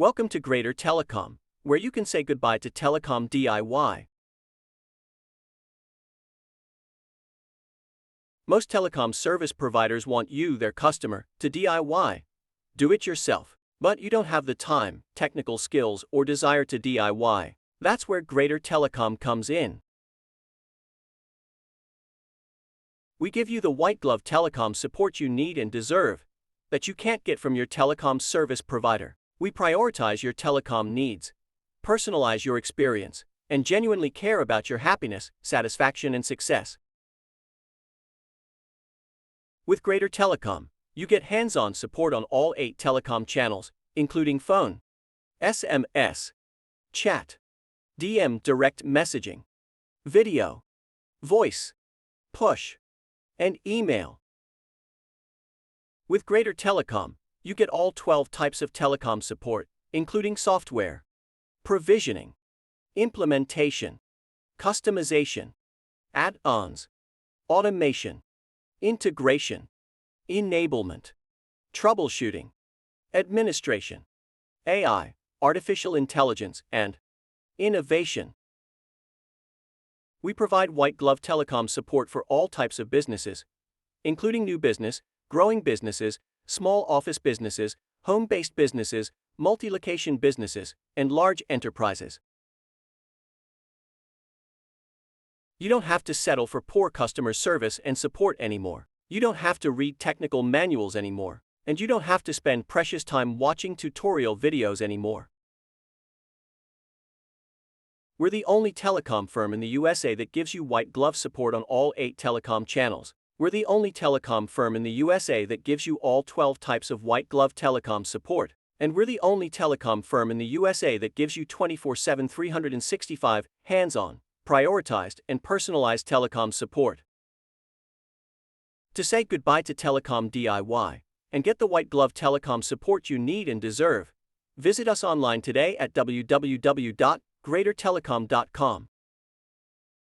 Welcome to Gr8r Telecom, where you can say goodbye to telecom DIY. Most telecom service providers want you, their customer, to DIY. Do it yourself. But you don't have the time, technical skills, or desire to DIY. That's where Gr8r Telecom comes in. We give you the white glove telecom support you need and deserve, that you can't get from your telecom service provider. We prioritize your telecom needs, personalize your experience, and genuinely care about your happiness, satisfaction, and success. With Gr8r Telecom, you get hands-on support on all 8 telecom channels, including phone, SMS, chat, DM direct messaging, video, voice, push, and email. With Gr8r Telecom, you get all 12 types of telecom support, including software, provisioning, implementation, customization, add-ons, automation, integration, enablement, troubleshooting, administration, AI, artificial intelligence, and innovation. We provide white glove telecom support for all types of businesses, including new business, growing businesses, small office businesses, home-based businesses, multi-location businesses, and large enterprises. You don't have to settle for poor customer service and support anymore. You don't have to read technical manuals anymore. And you don't have to spend precious time watching tutorial videos anymore. We're the only telecom firm in the USA that gives you white glove support on all 8 telecom channels. We're the only telecom firm in the USA that gives you all 12 types of white glove telecom support. And we're the only telecom firm in the USA that gives you 24/7 365 hands-on, prioritized, and personalized telecom support. To say goodbye to telecom DIY and get the white glove telecom support you need and deserve, visit us online today at www.gr8rtelecom.com.